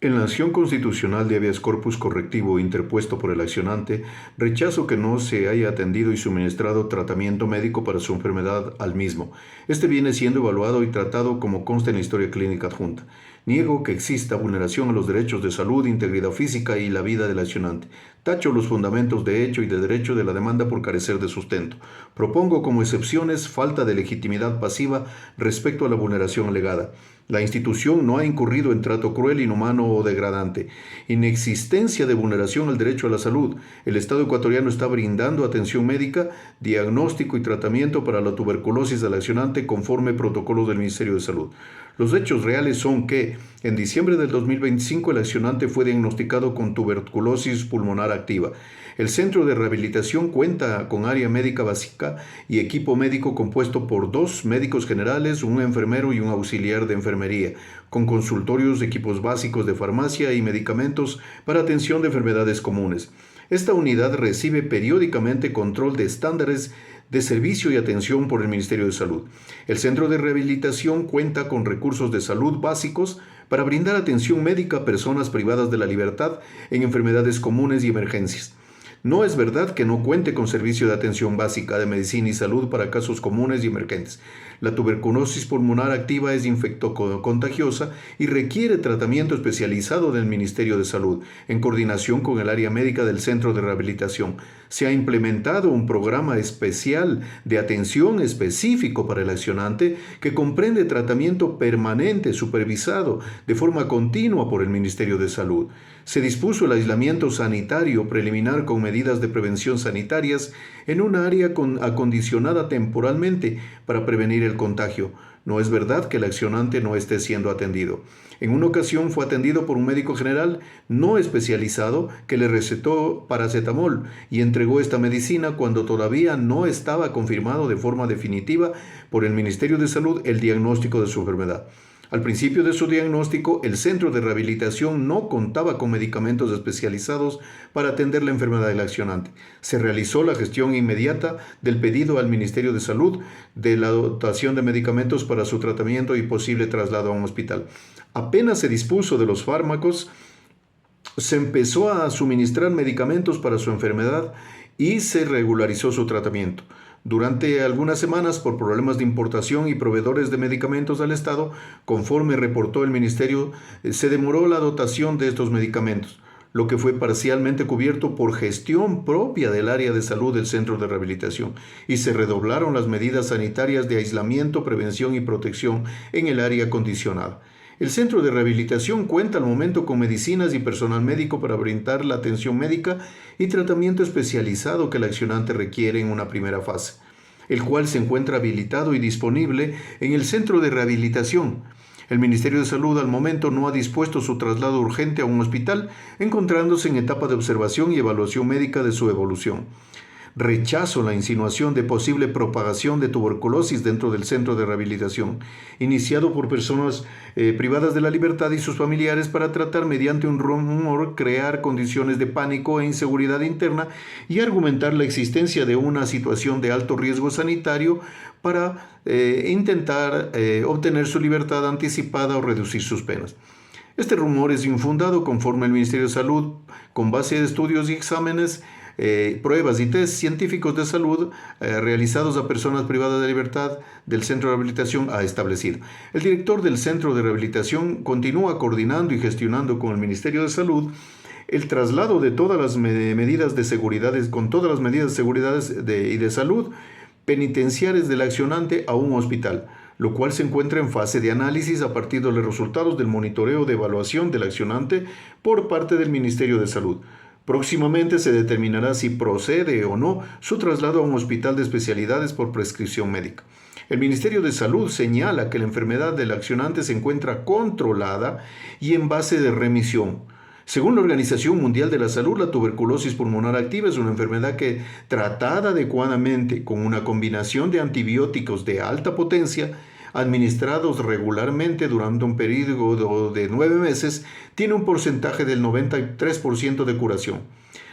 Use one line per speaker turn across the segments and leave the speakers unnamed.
En la acción constitucional de habeas corpus correctivo interpuesto por el accionante, rechazo que no se haya atendido y suministrado tratamiento médico para su enfermedad al mismo. Este viene siendo evaluado y tratado como consta en la historia clínica adjunta. Niego que exista vulneración a los derechos de salud, integridad física y la vida del accionante. Tacho los fundamentos de hecho y de derecho de la demanda por carecer de sustento. Propongo como excepciones falta de legitimidad pasiva respecto a la vulneración alegada. La institución no ha incurrido en trato cruel, inhumano o degradante. Inexistencia de vulneración al derecho a la salud. El Estado ecuatoriano está brindando atención médica, diagnóstico y tratamiento para la tuberculosis al accionante conforme protocolos del Ministerio de Salud. Los hechos reales son que en diciembre del 2025 el accionante fue diagnosticado con tuberculosis pulmonar activa. El centro de rehabilitación cuenta con área médica básica y equipo médico compuesto por 2 médicos generales, un enfermero y un auxiliar de enfermería, con consultorios, equipos básicos de farmacia y medicamentos para atención de enfermedades comunes. Esta unidad recibe periódicamente control de estándares de servicio y atención por el Ministerio de Salud. El centro de rehabilitación cuenta con recursos de salud básicos para brindar atención médica a personas privadas de la libertad en enfermedades comunes y emergencias. No es verdad que no cuente con servicio de atención básica de medicina y salud para casos comunes y emergentes. La tuberculosis pulmonar activa es infectocontagiosa y requiere tratamiento especializado del Ministerio de Salud, en coordinación con el área médica del centro de rehabilitación. Se ha implementado un programa especial de atención específico para el accionante que comprende tratamiento permanente supervisado de forma continua por el Ministerio de Salud. Se dispuso el aislamiento sanitario preliminar con medidas de prevención sanitarias en un área acondicionada temporalmente para prevenir el contagio. No es verdad que el accionante no esté siendo atendido. En una ocasión fue atendido por un médico general no especializado que le recetó paracetamol y entregó esta medicina cuando todavía no estaba confirmado de forma definitiva por el Ministerio de Salud el diagnóstico de su enfermedad. Al principio de su diagnóstico, el centro de rehabilitación no contaba con medicamentos especializados para atender la enfermedad del accionante. Se realizó la gestión inmediata del pedido al Ministerio de Salud de la dotación de medicamentos para su tratamiento y posible traslado a un hospital. Apenas se dispuso de los fármacos, se empezó a suministrar medicamentos para su enfermedad y se regularizó su tratamiento. Durante algunas semanas, por problemas de importación y proveedores de medicamentos al Estado, conforme reportó el Ministerio, se demoró la dotación de estos medicamentos, lo que fue parcialmente cubierto por gestión propia del área de salud del centro de rehabilitación, y se redoblaron las medidas sanitarias de aislamiento, prevención y protección en el área acondicionada. El centro de rehabilitación cuenta al momento con medicinas y personal médico para brindar la atención médica y tratamiento especializado que el accionante requiere en una primera fase, el cual se encuentra habilitado y disponible en el centro de rehabilitación. El Ministerio de Salud al momento no ha dispuesto su traslado urgente a un hospital, encontrándose en etapa de observación y evaluación médica de su evolución. Rechazo la insinuación de posible propagación de tuberculosis dentro del centro de rehabilitación, iniciado por personas privadas de la libertad y sus familiares para tratar mediante un rumor crear condiciones de pánico e inseguridad interna y argumentar la existencia de una situación de alto riesgo sanitario para intentar obtener su libertad anticipada o reducir sus penas. Este rumor es infundado conforme el Ministerio de Salud, con base de estudios y exámenes, pruebas y test científicos de salud realizados a personas privadas de libertad del centro de rehabilitación ha establecido. El director del centro de rehabilitación continúa coordinando y gestionando con el Ministerio de Salud el traslado de todas las medidas de seguridad, con todas las medidas de seguridad y de salud penitenciarias del accionante a un hospital, lo cual se encuentra en fase de análisis a partir de los resultados del monitoreo de evaluación del accionante por parte del Ministerio de Salud. Próximamente se determinará si procede o no su traslado a un hospital de especialidades por prescripción médica. El Ministerio de Salud señala que la enfermedad del accionante se encuentra controlada y en base de remisión. Según la Organización Mundial de la Salud, la tuberculosis pulmonar activa es una enfermedad que, tratada adecuadamente con una combinación de antibióticos de alta potencia, administrados regularmente durante un periodo de 9 meses, tiene un porcentaje del 93% de curación.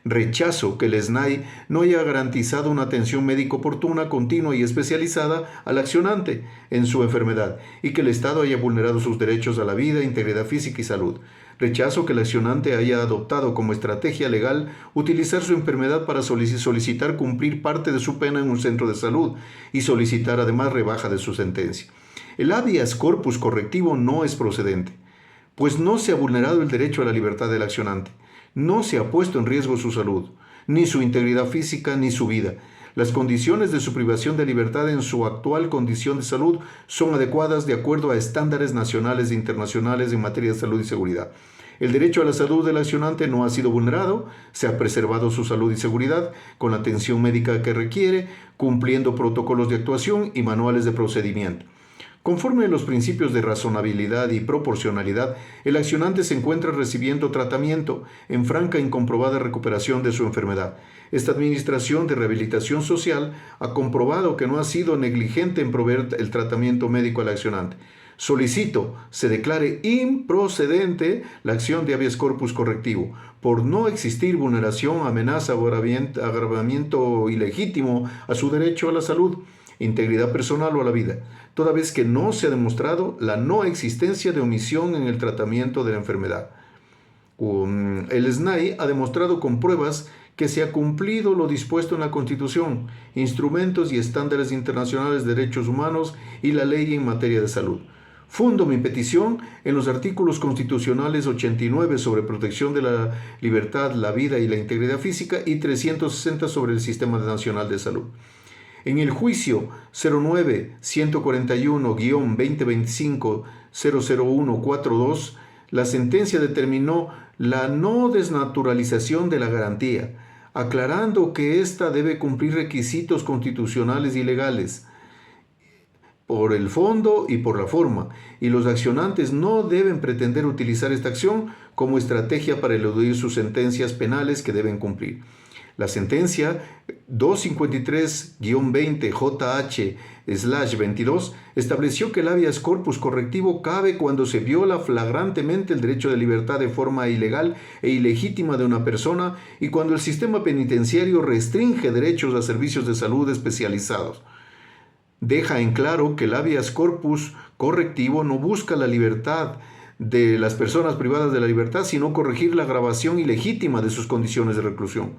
Rechazo que el SNAI no haya garantizado una atención médico oportuna, continua y especializada al accionante en su enfermedad y que el Estado haya vulnerado sus derechos a la vida, integridad física y salud. Rechazo que el accionante haya adoptado como estrategia legal utilizar su enfermedad para solicitar cumplir parte de su pena en un centro de salud y solicitar además rebaja de su sentencia. El habeas corpus correctivo no es procedente, pues no se ha vulnerado el derecho a la libertad del accionante. No se ha puesto en riesgo su salud, ni su integridad física, ni su vida. Las condiciones de su privación de libertad en su actual condición de salud son adecuadas de acuerdo a estándares nacionales e internacionales en materia de salud y seguridad. El derecho a la salud del accionante no ha sido vulnerado, se ha preservado su salud y seguridad con la atención médica que requiere, cumpliendo protocolos de actuación y manuales de procedimiento. Conforme a los principios de razonabilidad y proporcionalidad, el accionante se encuentra recibiendo tratamiento en franca e incomprobada recuperación de su enfermedad. Esta Administración de Rehabilitación Social ha comprobado que no ha sido negligente en proveer el tratamiento médico al accionante. Solicito se declare improcedente la acción de habeas corpus correctivo por no existir vulneración, amenaza o agravamiento ilegítimo a su derecho a la salud, integridad personal o a la vida, toda vez que no se ha demostrado la no existencia de omisión en el tratamiento de la enfermedad. El SNAI ha demostrado con pruebas que se ha cumplido lo dispuesto en la Constitución, instrumentos y estándares internacionales de derechos humanos y la ley en materia de salud. Fundo mi petición en los artículos constitucionales 89 sobre protección de la libertad, la vida y la integridad física y 360 sobre el Sistema Nacional de Salud. En el juicio 09-141-2025-00142, la sentencia determinó la no desnaturalización de la garantía, aclarando que ésta debe cumplir requisitos constitucionales y legales por el fondo y por la forma, y los accionantes no deben pretender utilizar esta acción como estrategia para eludir sus sentencias penales que deben cumplir. La sentencia 253-20 JH/22 estableció que el habeas corpus correctivo cabe cuando se viola flagrantemente el derecho de libertad de forma ilegal e ilegítima de una persona y cuando el sistema penitenciario restringe derechos a servicios de salud especializados. Deja en claro que el habeas corpus correctivo no busca la libertad de las personas privadas de la libertad, sino corregir la agravación ilegítima de sus condiciones de reclusión.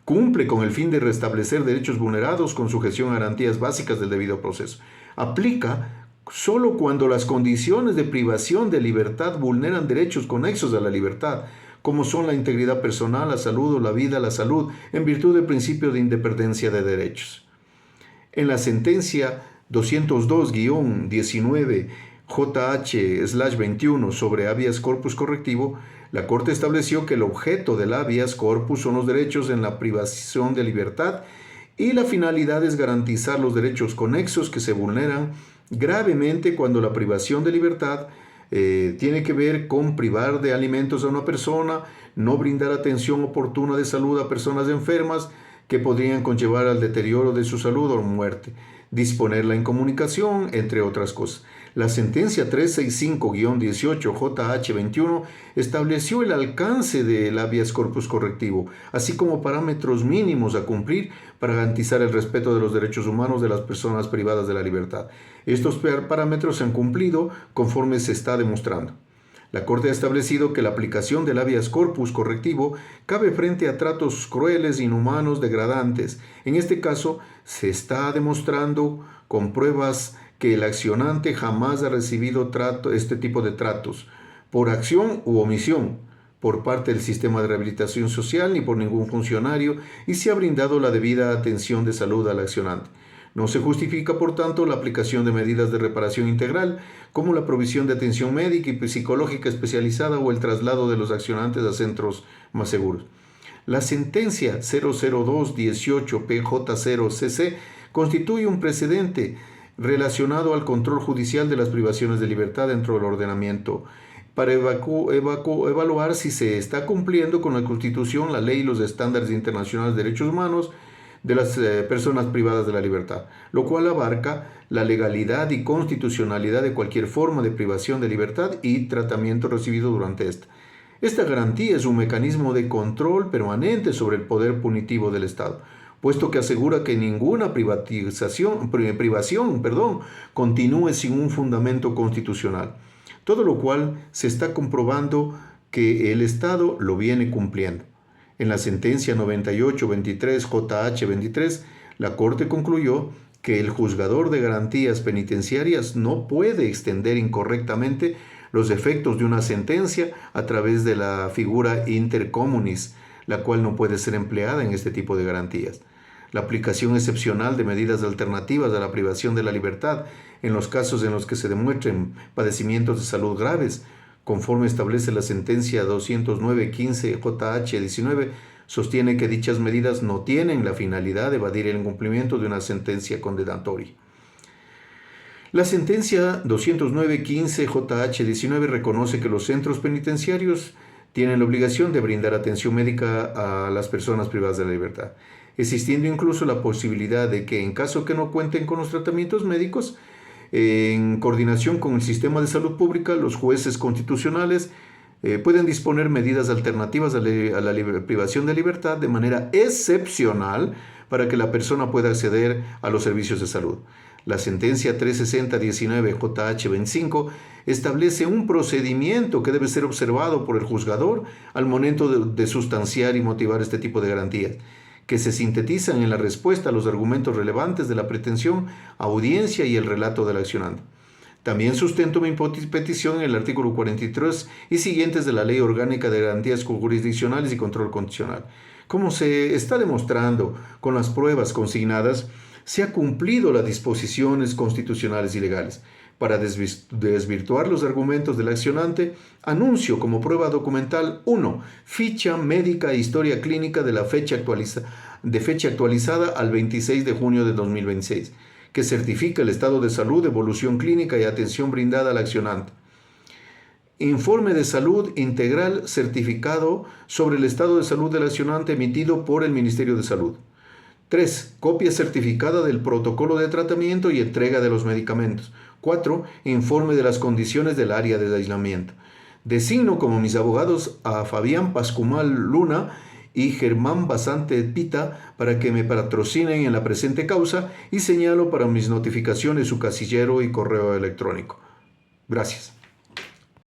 Cumple con el fin de restablecer derechos vulnerados con sujeción a garantías básicas del debido proceso. Aplica solo cuando las condiciones de privación de libertad vulneran derechos conexos a la libertad, como son la integridad personal, la salud o la vida, la salud, en virtud del principio de independencia de derechos. En la sentencia 202-19 JH/21 sobre habeas corpus correctivo, la Corte estableció que el objeto del habeas corpus son los derechos en la privación de libertad y la finalidad es garantizar los derechos conexos que se vulneran gravemente cuando la privación de libertad tiene que ver con privar de alimentos a una persona, no brindar atención oportuna de salud a personas enfermas que podrían conllevar al deterioro de su salud o muerte, disponer la incomunicación, entre otras cosas. La sentencia 365-18 JH21 estableció el alcance del habeas corpus correctivo, así como parámetros mínimos a cumplir para garantizar el respeto de los derechos humanos de las personas privadas de la libertad. Estos parámetros se han cumplido conforme se está demostrando. La Corte ha establecido que la aplicación del habeas corpus correctivo cabe frente a tratos crueles, inhumanos, degradantes. En este caso, se está demostrando con pruebas que el accionante jamás ha recibido este tipo de tratos, por acción u omisión, por parte del sistema de rehabilitación social ni por ningún funcionario, y se ha brindado la debida atención de salud al accionante. No se justifica, por tanto, la aplicación de medidas de reparación integral, como la provisión de atención médica y psicológica especializada o el traslado de los accionantes a centros más seguros. La sentencia 002-18 PJ0CC constituye un precedente relacionado al control judicial de las privaciones de libertad dentro del ordenamiento, para evaluar si se está cumpliendo con la Constitución, la ley y los estándares internacionales de derechos humanos de las personas privadas de la libertad, lo cual abarca la legalidad y constitucionalidad de cualquier forma de privación de libertad y tratamiento recibido durante esta. Esta garantía es un mecanismo de control permanente sobre el poder punitivo del Estado, puesto que asegura que ninguna privación continúe sin un fundamento constitucional, todo lo cual se está comprobando que el Estado lo viene cumpliendo. En la sentencia 98-23 JH-23, la Corte concluyó que el juzgador de garantías penitenciarias no puede extender incorrectamente los efectos de una sentencia a través de la figura inter communis, la cual no puede ser empleada en este tipo de garantías. La aplicación excepcional de medidas alternativas a la privación de la libertad en los casos en los que se demuestren padecimientos de salud graves, conforme establece la sentencia 209-15 JH-19, sostiene que dichas medidas no tienen la finalidad de evadir el incumplimiento de una sentencia condenatoria. La sentencia 209-15 JH-19 reconoce que los centros penitenciarios tienen la obligación de brindar atención médica a las personas privadas de la libertad, existiendo incluso la posibilidad de que en caso que no cuenten con los tratamientos médicos, en coordinación con el sistema de salud pública, los jueces constitucionales pueden disponer medidas alternativas a la privación de libertad de manera excepcional para que la persona pueda acceder a los servicios de salud. La sentencia 360-19 JH-25 establece un procedimiento que debe ser observado por el juzgador al momento de sustanciar y motivar este tipo de garantías, que se sintetizan en la respuesta a los argumentos relevantes de la pretensión, audiencia y el relato del accionante. También sustento mi petición en el artículo 43 y siguientes de la Ley Orgánica de Garantías Jurisdiccionales y Control Constitucional. Como se está demostrando con las pruebas consignadas, se ha cumplido las disposiciones constitucionales y legales. Para desvirtuar los argumentos del accionante, anuncio como prueba documental 1. Ficha médica e historia clínica de fecha actualizada al 26 de junio de 2026, que certifica el estado de salud, evolución clínica y atención brindada al accionante. Informe de salud integral certificado sobre el estado de salud del accionante emitido por el Ministerio de Salud. 3. Copia certificada del protocolo de tratamiento y entrega de los medicamentos. 4. Informe de las condiciones del área de aislamiento. Designo como mis abogados a Fabián Pascual Luna y Germán Basante Pita para que me patrocinen en la presente causa y señalo para mis notificaciones su casillero y correo electrónico. Gracias.